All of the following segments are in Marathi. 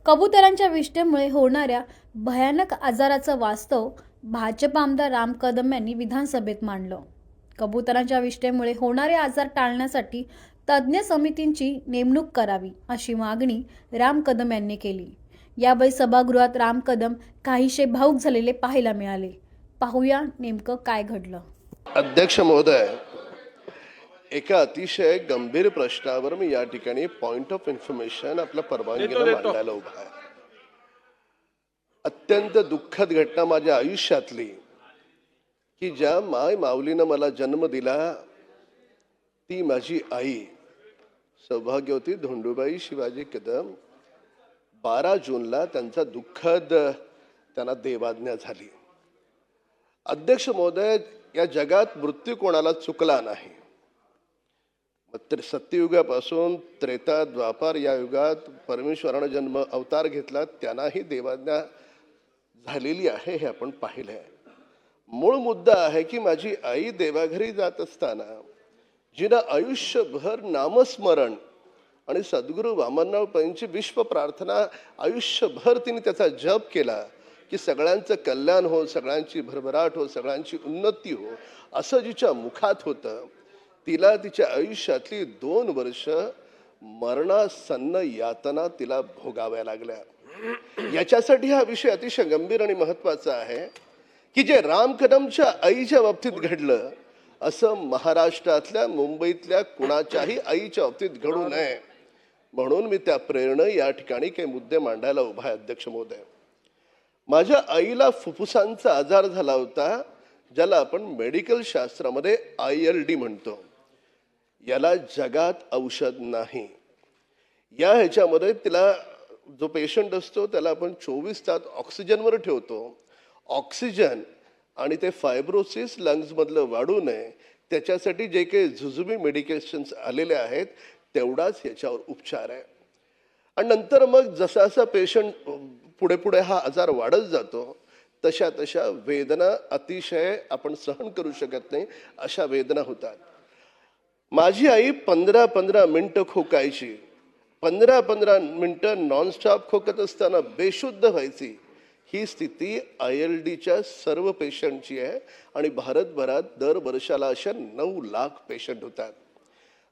कबुतरांच्या विष्ठेमुळे होणाऱ्या भयानक आजाराचं वास्तव भाजप आमदार राम कदम यांनी विधानसभेत मांडलं. कबुतरांच्या विष्ठेमुळे होणारे आजार टाळण्यासाठी तज्ज्ञ समितींची नेमणूक करावी अशी मागणी राम कदम यांनी केली. यावेळी सभागृहात राम कदम काहीशे भाऊक झालेले पाहायला मिळाले. पाहूया नेमकं काय घडलं. अध्यक्ष महोदय, एका अतिशय गंभीर प्रश्नावर मी या ठिकाणी पॉइंट ऑफ इन्फॉर्मेशन आपल्या परवानगीने मांडायला उभा आहे. अत्यंत दुःखद घटना माझ्या आयुष्यातली, की ज्या माय माऊलीनं मला जन्म दिला ती माझी आई सौभाग्यवती धोंडूबाई शिवाजी कदम, 12 जूनला त्यांचा दुःखद त्यांना देवाज्ञा झाली. अध्यक्ष महोदय, या जगात मृत्यू कोणाला चुकला नाही. सत्ययुगापासून त्रेता द्वापार या युगात परमेश्वरानं जन्म अवतार घेतला, त्यांनाही देवाज्ञा झालेली आहे हे आपण पाहिलंय. मूळ मुद्दा आहे की माझी आई देवाघरी जात असताना जिनं आयुष्यभर नामस्मरण आणि सद्गुरू वामनराव पैंची विश्व प्रार्थना आयुष्यभर तिने त्याचा जप केला की सगळ्यांचं कल्याण हो, सगळ्यांची भरभराट हो, सगळ्यांची उन्नती हो, असं जिच्या मुखात होतं, तिला तिच्या आयुष्यातली 2 वर्ष मरणासन्न यातना तिला भोगाव्या लागल्या. याच्यासाठी हा विषय अतिशय गंभीर आणि महत्वाचा आहे की जे राम कदमच्या आईच्या बाबतीत घडलं असं महाराष्ट्रातल्या मुंबईतल्या कुणाच्याही आईच्या बाबतीत घडू नये, म्हणून मी त्या प्रेरणे या ठिकाणी काही मुद्दे मांडायला उभा आहे. अध्यक्ष महोदय, माझ्या आईला फुफ्फुसांचा आजार झाला होता, ज्याला आपण मेडिकल शास्त्रामध्ये ILD म्हणतो. याला जगात औषध नाही. या ह्याच्यामध्ये तिला जो पेशंट असतो त्याला आपण 24 तास ऑक्सिजनवर ठेवतो. ऑक्सिजन आणि ते फायब्रोसिस लंग्समधलं वाढू नये त्याच्यासाठी जे काही झुजुबी मेडिकेशन्स आलेले आहेत तेवढाच याच्यावर उपचार आहे. आणि नंतर मग जसा जसा पेशंट पुढे पुढे हा आजार वाढत जातो तशा तशा वेदना अतिशय आपण सहन करू शकत नाही अशा वेदना होतात. माझी आई 15-15 मिनिटं खोकायची, 15-15 मिनिटं नॉनस्टॉप खोकत असताना बेशुद्ध व्हायची. ही स्थिती ILDच्या सर्व पेशंटची आहे आणि भारतभरात दर वर्षाला अशा 9 लाख पेशंट होतात.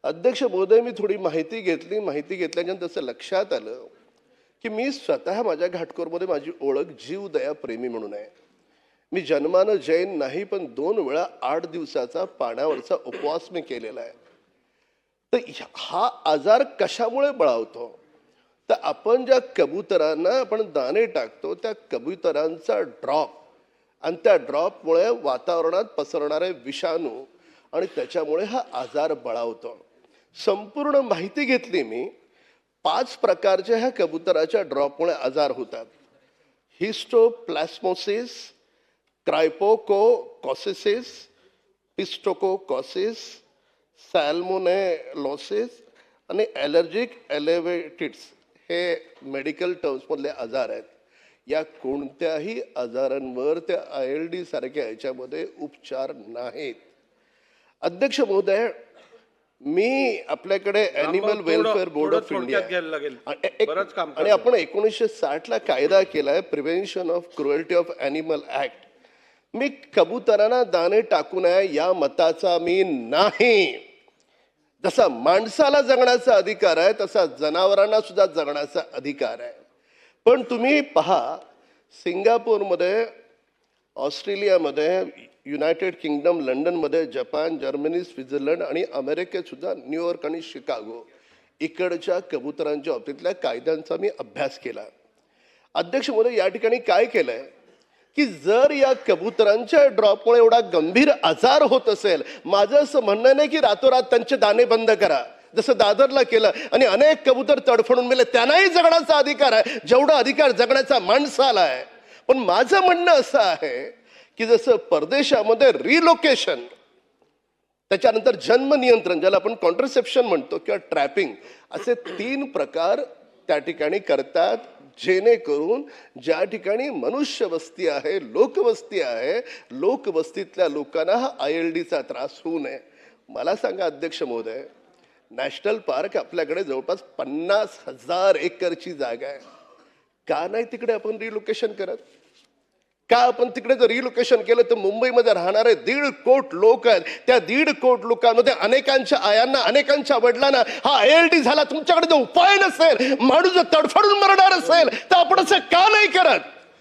अध्यक्ष महोदय, मी थोडी माहिती घेतली. माहिती घेतल्यानंतर तसं लक्षात आलं की मी स्वतः माझ्या घाटकोरमध्ये माझी ओळख जीवदया प्रेमी म्हणून आहे. मी जन्मानं जैन नाही, पण 2 वेळा 8 दिवसाचा पाण्यावरचा उपवास मी केलेला आहे. तर हा आजार कशामुळे बळावतो? तर आपण ज्या कबुतरांना आपण दाणे टाकतो त्या कबुतरांचा ड्रॉप आणि त्या ड्रॉपमुळे वातावरणात पसरणारे विषाणू आणि त्याच्यामुळे हा आजार बळावतो. संपूर्ण माहिती घेतली मी. 5 प्रकारच्या ह्या कबुतराच्या ड्रॉपमुळे आजार होतात. हिस्टोप्लास्मोसिस, क्रायपोकोकॉसिस, पिस्टोकोकॉसिस, सॅल्मोनेलोसिस आणि ॲलर्जिक एलेव्हेटिट्स हे मेडिकल टर्म्समधले आजार आहेत. या कोणत्याही आजारांवर त्या ILD सारख्या ह्याच्यामध्ये उपचार नाहीत. अध्यक्ष महोदय, मी आपल्याकडे animal welfare board of India आणि आपण 1960ला कायदा केलाय prevention of cruelty of animal act. मी कबुतरांना दाणे टाकू नये या मताचा मी नाही. जसा माणसाला जगण्याचा अधिकार आहे तसा जनावरांना सुद्धा जगण्याचा अधिकार आहे. पण तुम्ही पहा, सिंगापूरमध्ये, ऑस्ट्रेलियामध्ये, युनायटेड किंगडम, लंडनमध्ये, जपान, जर्मनी, स्वित्झर्लंड आणि अमेरिकेत सुद्धा न्यूयॉर्क आणि शिकागो इकडच्या कबुतरांच्या बाबतीतल्या कायद्यांचा मी अभ्यास केला. अध्यक्ष महोदय, या ठिकाणी काय केलंय की जर या कबुतरांच्या ड्रॉपमुळे एवढा गंभीर आजार होत असेल, माझं असं म्हणणं नाही की रातोरात त्यांचे दाणे बंद करा जसं दादरला केलं आणि अनेक कबूतर तडफडून मेले. त्यांनाही जगण्याचा अधिकार आहे जेवढा अधिकार जगण्याचा माणसाला आहे. पण माझं म्हणणं असं आहे की जसं परदेशामध्ये रिलोकेशन, त्याच्यानंतर जन्म नियंत्रण ज्याला आपण कॉन्ट्रासेप्शन म्हणतो किंवा ट्रॅपिंग, असे 3 प्रकार त्या ठिकाणी करतात, जेणेकरून ज्या ठिकाणी मनुष्य वस्ती आहे, लोकवस्ती आहे, लोकवस्तीतल्या लोकांना हा ILDचा त्रास होऊ नये. मला सांगा अध्यक्ष महोदय, नॅशनल पार्क आपल्याकडे जवळपास 50,000 एकरची जागा आहे. का नाही तिकडे आपण रिलोकेशन करत? का आपण तिकडे जर रिलोकेशन केलं तर मुंबईमध्ये राहणारे 1.5 कोटी लोक आहेत. त्या 1.5 कोटी लोकांमध्ये अनेकांच्या आयांना, अनेकांच्या वडिलांना हा ALD झाला, तुमच्याकडे जर उपाय नसेल, माणूस जर तडफडून मरणार असेल तर आपण असं का नाही करत?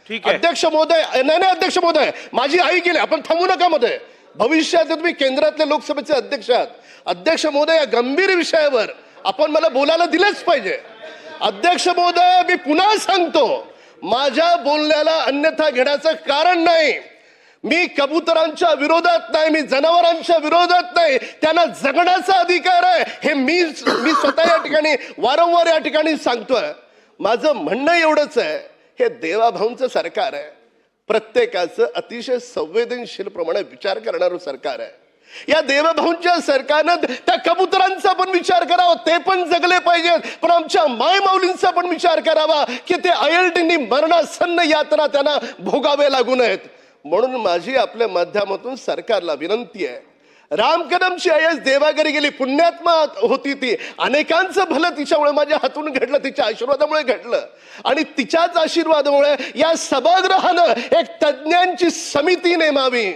ठीक आहे. अध्यक्ष महोदय, नाही अध्यक्ष महोदय, माझी आई गेली, आपण थांबू नका मध्ये. भविष्यात तुम्ही केंद्रातले लोकसभेचे अध्यक्ष आहात. अध्यक्ष महोदय, या गंभीर विषयावर आपण मला बोलायला दिलंच पाहिजे. अध्यक्ष महोदय, मी पुन्हा सांगतो, माझ्या बोलण्याला अन्यथा घेण्याचं कारण नाही. मी कबुतरांच्या विरोधात नाही, मी जनावरांच्या विरोधात नाही. त्यांना जगण्याचा अधिकार आहे हे मी स्वतः या ठिकाणी वारंवार या ठिकाणी सांगतोय. माझं म्हणणं एवढंच आहे, हे देवाभाऊंचं सरकार आहे. प्रत्येकाचं अतिशय संवेदनशील प्रमाणे विचार करणारं सरकार आहे. या देवभाऊंच्या सरकारनं त्या कबुतरांचा पण विचार करावा, ते पण जगले पाहिजेत. पण आमच्या माय माऊलींचा पण विचार करावा की ते ALDनी मरणासन्न यातना त्यांना भोगावे लागू नयेत. म्हणून माझी आपल्या माध्यमातून सरकारला विनंती आहे, राम कदमची आई देवाघरी गेली, पुण्यात्मा होती ती. अनेकांचं भलं तिच्यामुळे माझ्या हातून घडलं, तिच्या आशीर्वादामुळे घडलं. आणि तिच्याच आशीर्वादामुळे या सभागृहानं एक तज्ज्ञांची समिती नेमावी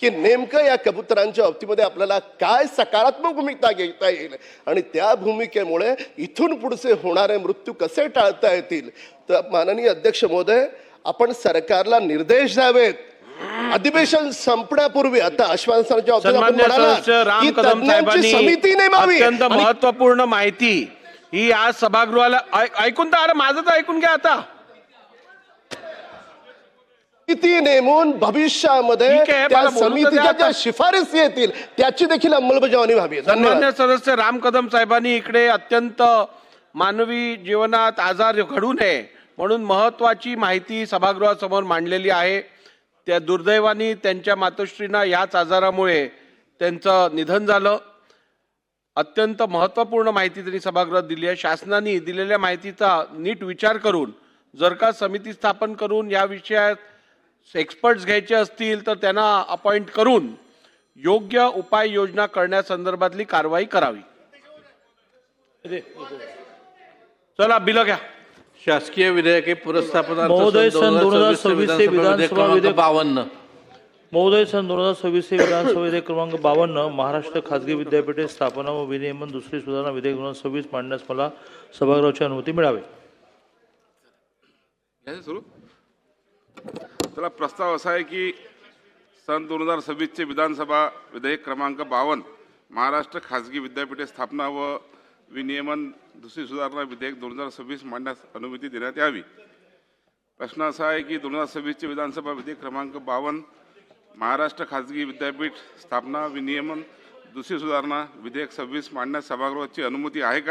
की नेमकं या कबुतरांच्या बाबतीमध्ये आपल्याला काय सकारात्मक भूमिका घेता येईल आणि त्या भूमिकेमुळे इथून पुढचे होणारे मृत्यू कसे टाळता येतील. तर माननीय अध्यक्ष महोदय, आपण सरकारला निर्देश द्यावेत. अधिवेशन संपण्यापूर्वी आता आश्वासनाच्या बाबतीत आपण सन्मान्य म्हणालात सदस्य राम की कदम तज्ज्ञांची समिती साहेबांनी नेमावी. अत्यंत आणि महत्वपूर्ण माहिती ही आज सभागृहाला ऐकून तर अरे माझं तर ऐकून घ्या आता. समिती नेमून भविष्यामध्ये ठीक आहे, त्या मला बोलू तर द्या समितीच्या आता. ज्या शिफारसी येतील त्याची देखील अंमलबजावणी व्हावी. धन्यवाद. सन्मान्य सदस्य राम कदम साहेबांनी इकडे अत्यंत मानवी जीवनात आजार घडू नये म्हणून महत्वाची माहिती सभागृहासमोर मांडलेली आहे. त्या दुर्दैवाने त्यांच्या मातोश्रींना याच आजारामुळे त्यांचं निधन झालं. अत्यंत महत्त्वपूर्ण माहिती त्यांनी सभागृहात दिली आहे. शासनाने दिलेल्या माहितीचा नीट विचार करून जर का समिती स्थापन करून या विषयात एक्सपर्ट्स घ्यायचे असतील तर त्यांना अपॉइंट करून योग्य उपाययोजना करण्यासंदर्भातली कारवाई करावी. चला बिल घ्या. शासकीय विधेयके पुरस्थापना महोदय, सन 2026 चे विधानसभा विधेयक 52. महोदय, सन 2026 चे विधानसभा विधेयक क्रमांक 52 महाराष्ट्र खाजगी विद्यापीठे स्थापना व विनियमन दुसरी सुधारणा विधेयक 2026 मांडण्यास मला सभागृहाची अनुमती मिळावी. सुरू त्याला प्रस्ताव असा आहे की सन 2026 विधानसभा विधेयक क्रमांक 52 महाराष्ट्र खाजगी विद्यापीठे स्थापना व विनियमन दुसरी सुधारणा विधेयक 2026 मांडण्यास अनुमती देण्यात यावी. प्रश्न असा आहे की 2026 विधानसभा विधेयक क्रमांक 52 महाराष्ट्र खाजगी विद्यापीठ स्थापना विनियमन दुसरी सुधारणा विधेयक 26 मांडण्यास सभागृहाची अनुमती आहे काय?